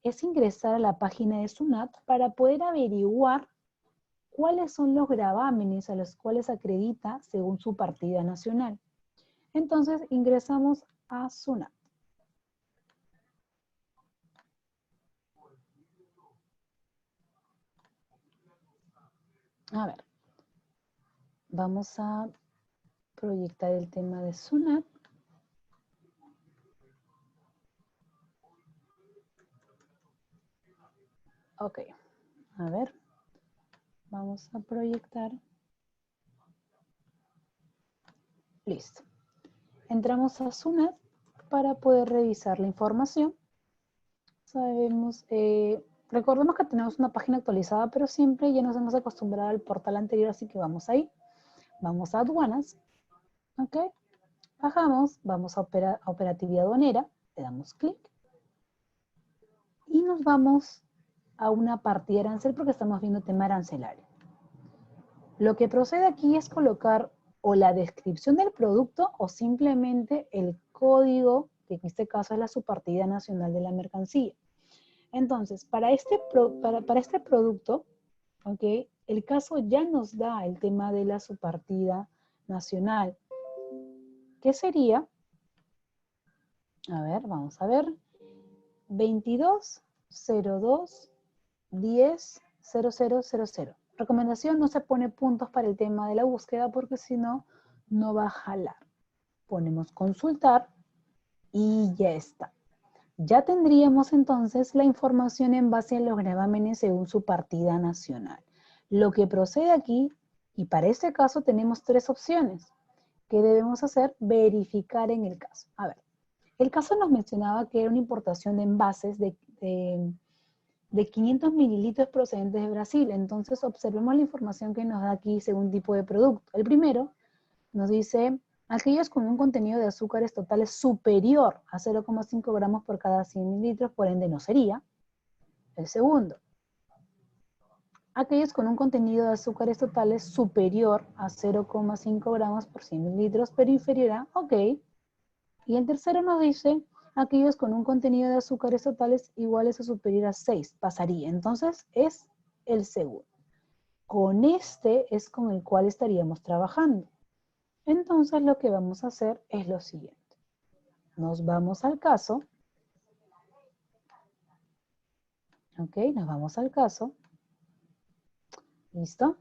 es ingresar a la página de SUNAT para poder averiguar cuáles son los gravámenes a los cuales acredita según su partida nacional. Entonces ingresamos a SUNAT. A ver, vamos a proyectar el tema de SUNAT. Ok, a ver, vamos a proyectar. Listo. Entramos a SUNAT para poder revisar la información. Recordemos que tenemos una página actualizada, pero siempre ya nos hemos acostumbrado al portal anterior, así que vamos ahí. Vamos a aduanas. Ok. Bajamos, vamos a operatividad aduanera, le damos clic. Y nos vamos a una partida arancel porque estamos viendo tema arancelario. Lo que procede aquí es colocar o la descripción del producto o simplemente el código que en este caso es la subpartida nacional de la mercancía. Entonces, para este producto, ¿ok? El caso ya nos da el tema de la subpartida nacional. ¿Qué sería? A ver, vamos a ver. 2202100000. Recomendación, no se pone puntos para el tema de la búsqueda porque si no, no va a jalar. Ponemos consultar y ya está. Ya tendríamos entonces la información en base a los gravámenes según su partida nacional. Lo que procede aquí, y para este caso tenemos tres opciones. ¿Qué debemos hacer? Verificar en el caso. A ver, el caso nos mencionaba que era una importación de envases de 500 mililitros procedentes de Brasil. Entonces observemos la información que nos da aquí según tipo de producto. El primero nos dice aquellos con un contenido de azúcares totales superior a 0,5 gramos por cada 100 mililitros, por ende no sería. El segundo, aquellos con un contenido de azúcares totales superior a 0,5 gramos por 100 mililitros, pero inferior a, ok. Y el tercero nos dice aquellos con un contenido de azúcares totales iguales o superior a 6, pasaría. Entonces es el segundo. Con este es con el cual estaríamos trabajando. Entonces lo que vamos a hacer es lo siguiente. Nos vamos al caso. Ok, nos vamos al caso. ¿Listo?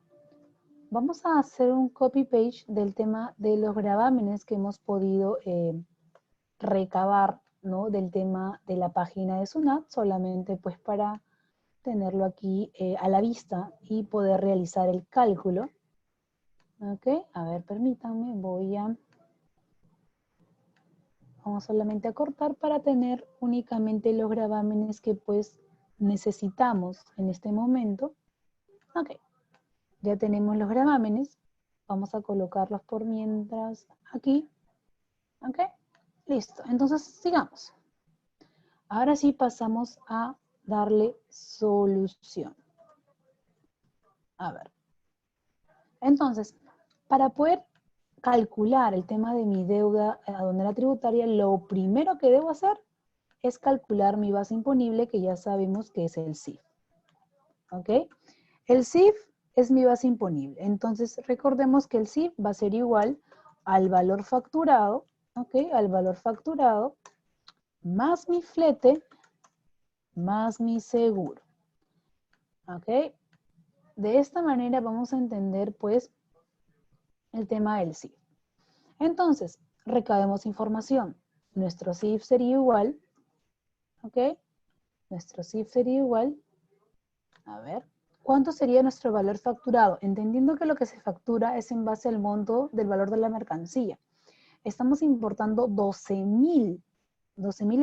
Vamos a hacer un copy-paste del tema de los gravámenes que hemos podido recabar, ¿no? Del tema de la página de SUNAT, solamente pues para tenerlo aquí a la vista y poder realizar el cálculo. Ok, a ver, permítanme, vamos solamente a cortar para tener únicamente los gravámenes que pues necesitamos en este momento. Ok, ya tenemos los gravámenes, vamos a colocarlos por mientras aquí. Ok, listo, entonces sigamos. Ahora sí pasamos a darle solución. A ver, entonces, para poder calcular el tema de mi deuda aduanera tributaria, lo primero que debo hacer es calcular mi base imponible, que ya sabemos que es el CIF. ¿Ok? El CIF es mi base imponible. Entonces, recordemos que el CIF va a ser igual al valor facturado, ¿ok? Al valor facturado más mi flete más mi seguro. ¿Ok? De esta manera vamos a entender, pues, el tema del CIF. Entonces, recabemos información. Nuestro CIF sería igual, ¿ok? Nuestro CIF sería igual, a ver, ¿cuánto sería nuestro valor facturado? Entendiendo que lo que se factura es en base al monto del valor de la mercancía. Estamos importando 12,000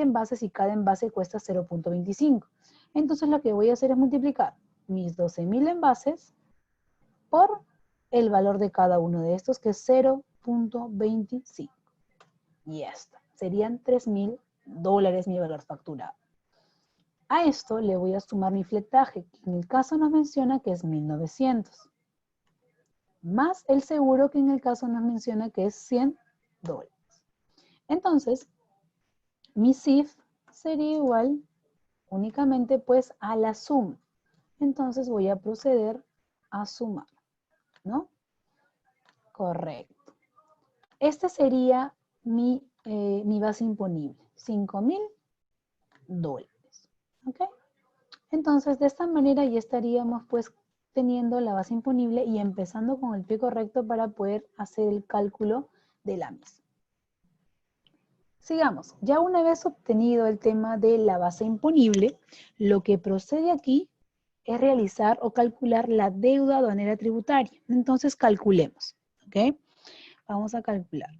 envases y cada envase cuesta 0,25. Entonces lo que voy a hacer es multiplicar mis 12,000 envases por el valor de cada uno de estos, que es 0,25. Y ya está. Serían $3,000 mi valor facturado. A esto le voy a sumar mi fletaje, que en el caso nos menciona que es 1,900. Más el seguro, que en el caso nos menciona que es $100. Entonces, mi CIF sería igual únicamente pues a la suma. Entonces voy a proceder a sumar, ¿no? Correcto. Este sería mi base imponible, $5,000. ¿Ok? Entonces, de esta manera ya estaríamos pues teniendo la base imponible y empezando con el pie correcto para poder hacer el cálculo de la misma. Sigamos. Ya una vez obtenido el tema de la base imponible, lo que procede aquí es realizar o calcular la deuda aduanera tributaria. Entonces, calculemos. ¿Ok? Vamos a calcular.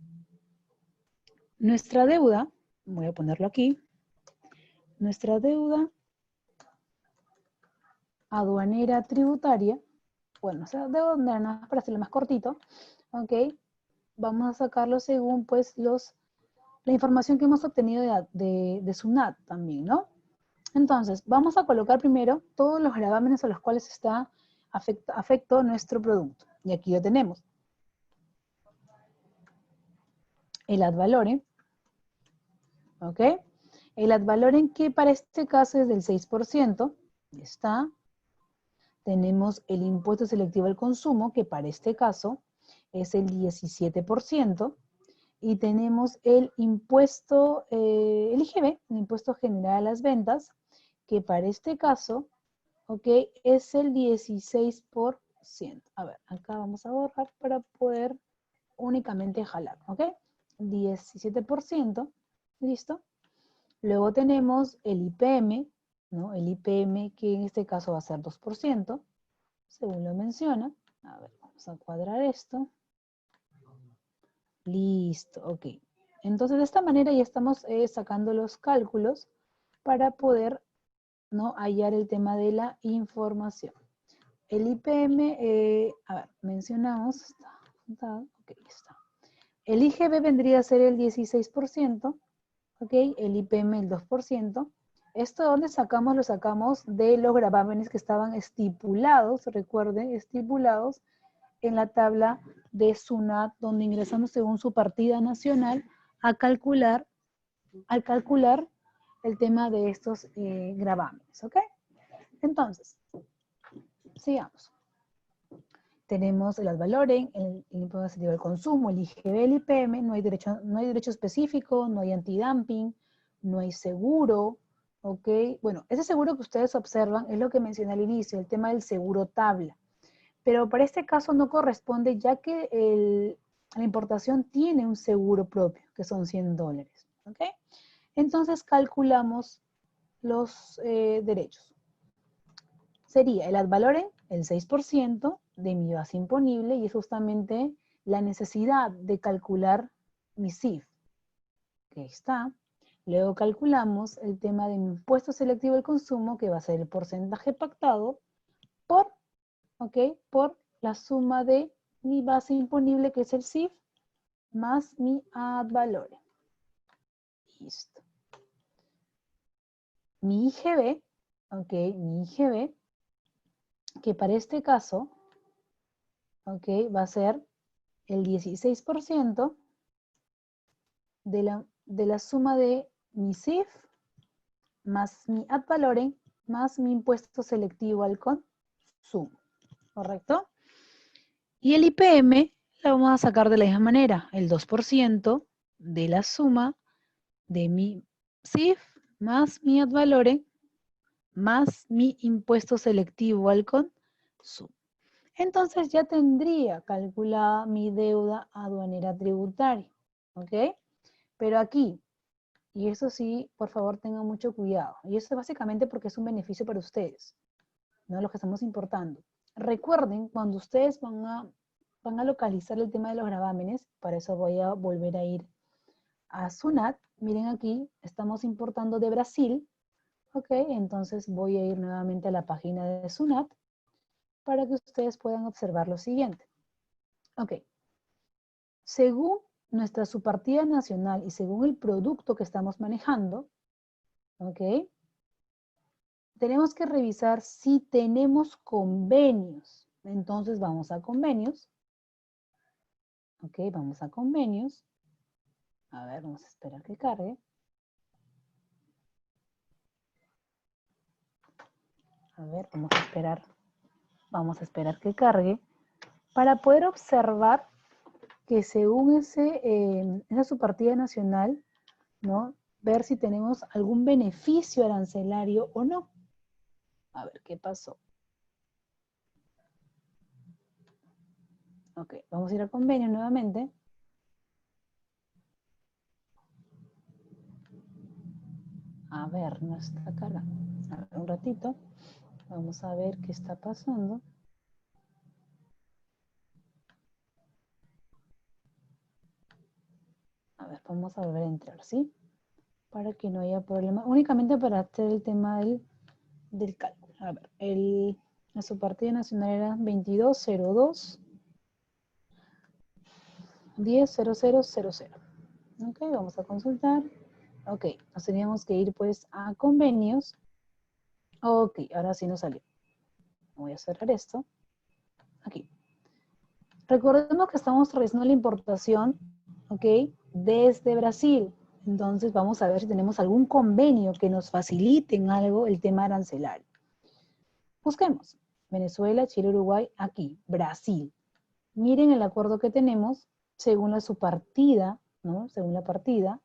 Nuestra deuda, voy a ponerlo aquí, nuestra deuda aduanera tributaria, bueno, o sea, deuda aduanera, para hacerlo más cortito, ¿ok? Vamos a sacarlo según, pues, la información que hemos obtenido de SUNAT también, ¿no? Entonces, vamos a colocar primero todos los gravámenes a los cuales está afecto nuestro producto. Y aquí lo tenemos. El ad valorem, ¿ok? El ad valorem, que para este caso es del 6%, está. Tenemos el impuesto selectivo al consumo, que para este caso es el 17%, y tenemos el impuesto, el IGB, el impuesto general a las ventas, que para este caso, ok, es el 16%. A ver, acá vamos a borrar para poder únicamente jalar, ok, 17%, listo. Luego tenemos el IPM, ¿no? El IPM, que en este caso va a ser 2%, según lo menciona. A ver, vamos a cuadrar esto. Listo, ok. Entonces, de esta manera ya estamos sacando los cálculos para poder, ¿no?, hallar el tema de la información. El IPM, a ver, mencionamos, ok, está. El IGB vendría a ser el 16%, ok, el IPM el 2%. ¿Esto de dónde sacamos? Lo sacamos de los gravámenes que estaban estipulados, recuerden, estipulados en la tabla de SUNAT, donde ingresamos según su partida nacional al calcular el tema de estos gravámenes, ¿ok? Entonces, sigamos. Tenemos el ad valorem, el impuesto selectivo al consumo, el IGB, el IPM, no hay derecho específico, no hay antidumping, no hay seguro, ¿ok? Bueno, ese seguro que ustedes observan es lo que mencioné al inicio, el tema del seguro tabla. Pero para este caso no corresponde, ya que la importación tiene un seguro propio, que son $100, ¿ok? Entonces calculamos los derechos. Sería el ad valorem, el 6% de mi base imponible, y es justamente la necesidad de calcular mi CIF, que está. Luego calculamos el tema de mi impuesto selectivo al consumo, que va a ser el porcentaje pactado por, ¿ok?, por la suma de mi base imponible, que es el CIF, más mi ad valorem. Listo. Mi IGB, ¿ok?, mi IGB, que para este caso, ¿ok?, va a ser el 16% de la suma de mi CIF más mi ad valorem más mi impuesto selectivo al consumo, ¿correcto? Y el IPM lo vamos a sacar de la misma manera, el 2% de la suma de mi CIF más mi ad valorem más mi impuesto selectivo al consumo. Entonces ya tendría calculada mi deuda aduanera tributaria, ¿ok? Pero aquí, y eso sí, por favor tengan mucho cuidado, y eso es básicamente porque es un beneficio para ustedes, ¿no?, los que estamos importando. Recuerden, cuando ustedes van a localizar el tema de los gravámenes, para eso voy a volver a ir a SUNAT. Miren aquí, estamos importando de Brasil, ¿ok? Entonces voy a ir nuevamente a la página de SUNAT para que ustedes puedan observar lo siguiente. Ok. Según nuestra subpartida nacional y según el producto que estamos manejando, ¿ok?, tenemos que revisar si tenemos convenios. Entonces vamos a convenios. Ok, vamos a convenios. A ver, vamos a esperar que cargue. A ver, vamos a esperar. Vamos a esperar que cargue para poder observar que según esa subpartida nacional, ¿no?, ver si tenemos algún beneficio arancelario o no. A ver, ¿qué pasó? Ok, vamos a ir al convenio nuevamente. A ver, no está cargando. A ver, un ratito. Vamos a ver qué está pasando. A ver, vamos a volver a entrar, ¿sí? Para que no haya problema. Únicamente para hacer el tema del cálculo. A ver, la subpartida nacional era 2202 100000. Ok, vamos a consultar. Ok, nos teníamos que ir pues a convenios. Ok, ahora sí nos salió. Voy a cerrar esto. Aquí. Recordemos que estamos realizando la importación, ok, desde Brasil. Entonces vamos a ver si tenemos algún convenio que nos facilite en algo el tema arancelario. Busquemos. Venezuela, Chile, Uruguay, aquí, Brasil. Miren el acuerdo que tenemos según su partida, ¿no? Según la partida,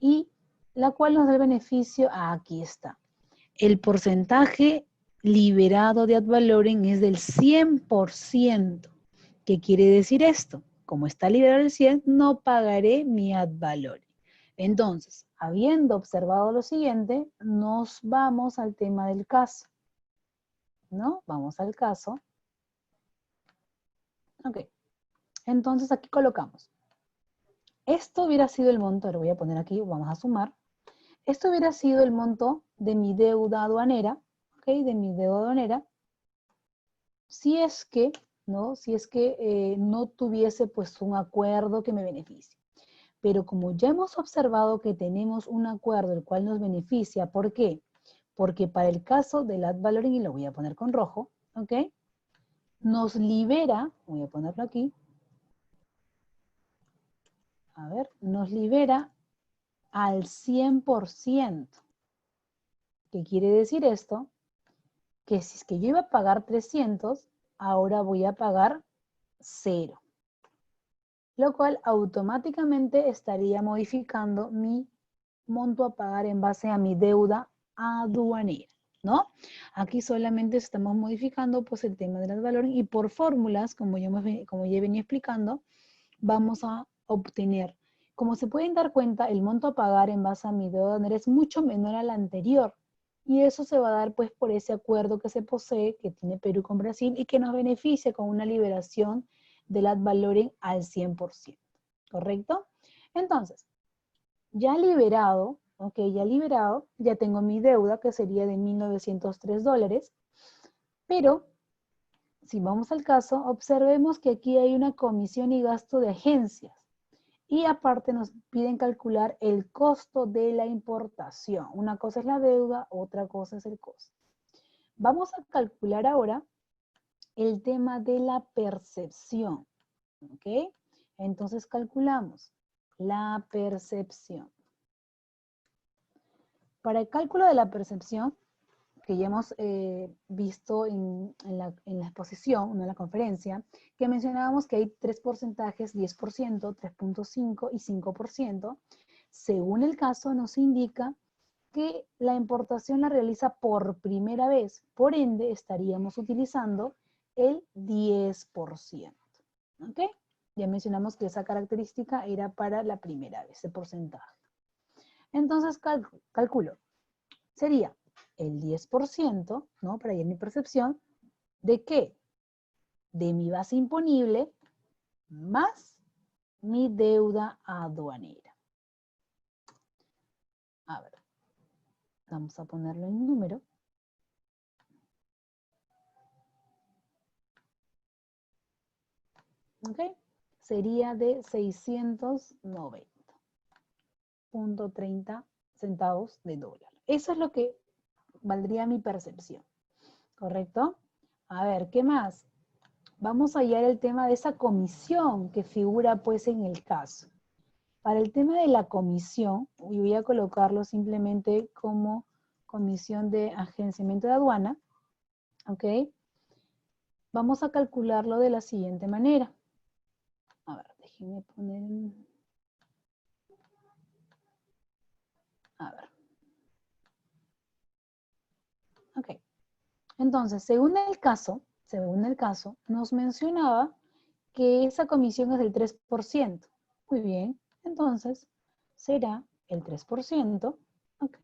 y la cual nos da el beneficio, aquí está. El porcentaje liberado de ad valorem es del 100%. ¿Qué quiere decir esto? Como está liberado el 100, no pagaré mi ad valorem. Entonces, habiendo observado lo siguiente, nos vamos al tema del caso. ¿No? Vamos al caso. Ok. Entonces aquí colocamos. Esto hubiera sido el monto, lo voy a poner aquí, vamos a sumar. Esto hubiera sido el monto de mi deuda aduanera, ¿ok? De mi deuda aduanera, si es que, ¿no? Si es que no tuviese pues un acuerdo que me beneficie. Pero como ya hemos observado que tenemos un acuerdo el cual nos beneficia, ¿por qué? Porque para el caso del ad valorem, y lo voy a poner con rojo, ¿ok? Nos libera, voy a ponerlo aquí, a ver, nos libera al 100%. ¿Qué quiere decir esto? Que si es que yo iba a pagar 300, ahora voy a pagar 0. Lo cual automáticamente estaría modificando mi monto a pagar en base a mi deuda aduanera, ¿no? Aquí solamente estamos modificando pues el tema de las valores y por fórmulas, como ya venía explicando, vamos a obtener. Como se pueden dar cuenta, el monto a pagar en base a mi deuda aduanera es mucho menor al anterior. Y eso se va a dar pues por ese acuerdo que se posee, que tiene Perú con Brasil y que nos beneficia con una liberación del ad valorem al 100%. ¿Correcto? Entonces, ya liberado, ok, ya tengo mi deuda que sería de $1,903, pero si vamos al caso, observemos que aquí hay una comisión y gasto de agencias. Y aparte nos piden calcular el costo de la importación. Una cosa es la deuda, otra cosa es el costo. Vamos a calcular ahora el tema de la percepción. ¿Ok? Entonces calculamos la percepción. Para el cálculo de la percepción, que ya hemos visto en la exposición, en la conferencia, que mencionábamos que hay 3 porcentajes, 10%, 3.5 y 5%. Según el caso, nos indica que la importación la realiza por primera vez, por ende estaríamos utilizando el 10%. ¿Ok? Ya mencionamos que esa característica era para la primera vez, ese porcentaje. Entonces calculo, sería el 10%, ¿no? Para ir mi percepción, ¿de qué? De mi base imponible más mi deuda aduanera. A ver, vamos a ponerlo en número. ¿Ok? Sería de 690.30 centavos de dólar. Eso es lo que valdría mi percepción, ¿correcto? A ver, ¿qué más? Vamos a hallar el tema de esa comisión que figura pues en el caso. Para el tema de la comisión, y voy a colocarlo simplemente como comisión de agenciamiento de aduana, ¿ok? Vamos a calcularlo de la siguiente manera. A ver, déjenme poner... A ver. Ok. Entonces, según el caso, nos mencionaba que esa comisión es del 3%. Muy bien. Entonces, será el 3%. Ok.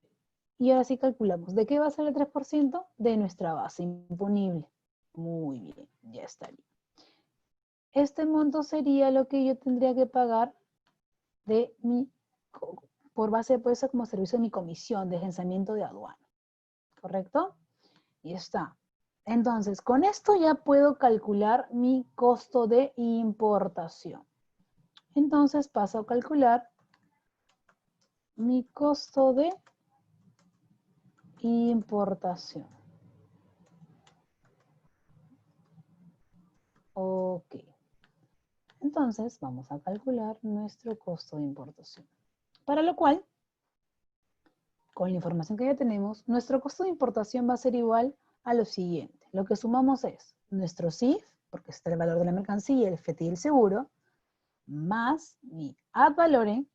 Y ahora sí calculamos. ¿De qué va a ser el 3%? De nuestra base imponible. Muy bien, ya estaría. Este monto sería lo que yo tendría que pagar de por base de eso como servicio de mi comisión de agenciamiento de aduana. ¿Correcto? Y está. Entonces, con esto ya puedo calcular mi costo de importación. Entonces paso a calcular mi costo de importación. Ok. Entonces vamos a calcular nuestro costo de importación. Para lo cual, con la información que ya tenemos, nuestro costo de importación va a ser igual a lo siguiente. Lo que sumamos es nuestro CIF, porque está el valor de la mercancía, el flete y el seguro, más mi ad valorem,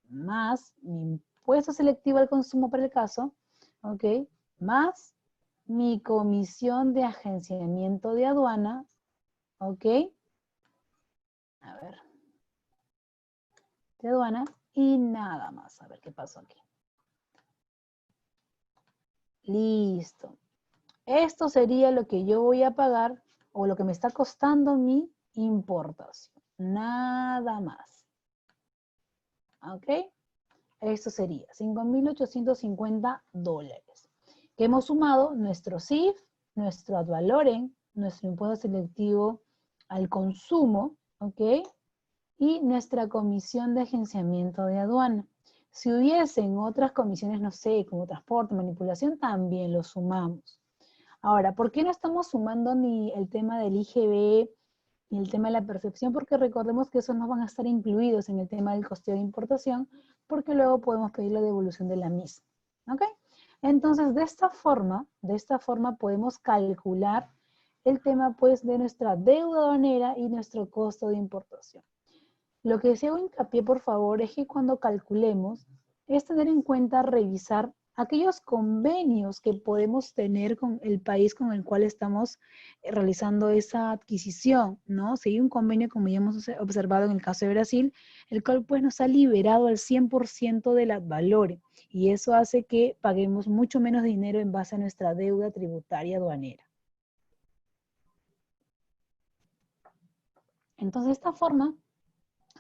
más mi impuesto selectivo al consumo para el caso, ¿ok? Más mi comisión de agenciamiento de aduana, ¿ok? A ver, de aduana y nada más. A ver qué pasó aquí. Listo. Esto sería lo que yo voy a pagar o lo que me está costando mi importación. Nada más. ¿Ok? Esto sería $5.850. Que hemos sumado nuestro CIF, nuestro ad valorem, nuestro impuesto selectivo al consumo, ¿ok? Y nuestra comisión de agenciamiento de aduana. Si hubiesen otras comisiones, no sé, como transporte, manipulación, también lo sumamos. Ahora, ¿por qué no estamos sumando ni el tema del IGB ni el tema de la percepción? Porque recordemos que esos no van a estar incluidos en el tema del costeo de importación, porque luego podemos pedir la devolución de la misma. ¿Ok? Entonces, de esta forma podemos calcular el tema, pues, de nuestra deuda aduanera y nuestro costo de importación. Lo que sí hago hincapié, por favor, es que cuando calculemos, es tener en cuenta revisar aquellos convenios que podemos tener con el país con el cual estamos realizando esa adquisición, ¿no? Si hay un convenio, como ya hemos observado en el caso de Brasil, el cual pues nos ha liberado al 100% del ad valorem, y eso hace que paguemos mucho menos dinero en base a nuestra deuda tributaria aduanera. Entonces, de esta forma,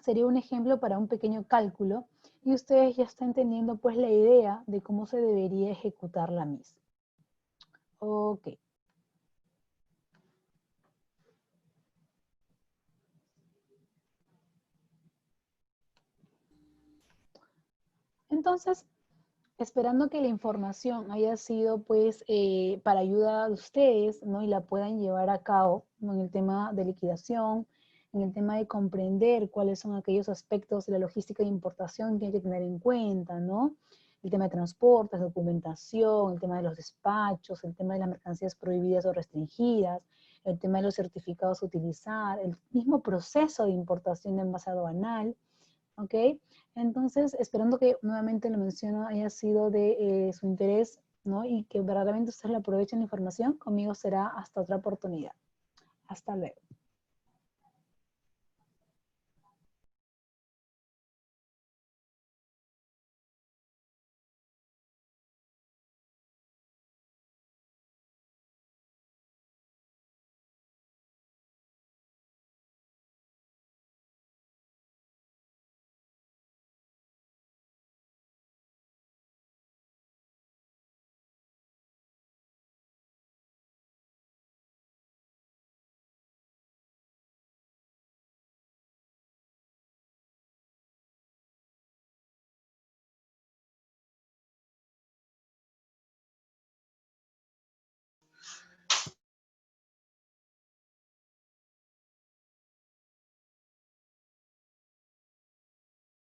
sería un ejemplo para un pequeño cálculo y ustedes ya están entendiendo pues la idea de cómo se debería ejecutar la misma. Ok. Entonces, esperando que la información haya sido pues para ayuda de ustedes, ¿no? Y la puedan llevar a cabo, ¿no? En el tema de liquidación, en el tema de comprender cuáles son aquellos aspectos de la logística de importación que hay que tener en cuenta, ¿no? El tema de transportes, documentación, el tema de los despachos, el tema de las mercancías prohibidas o restringidas, el tema de los certificados a utilizar, el mismo proceso de importación de envase aduanal, ¿ok? Entonces, esperando que nuevamente lo menciono haya sido de su interés, ¿no? Y que verdaderamente ustedes le aprovechen la información, conmigo será hasta otra oportunidad. Hasta luego.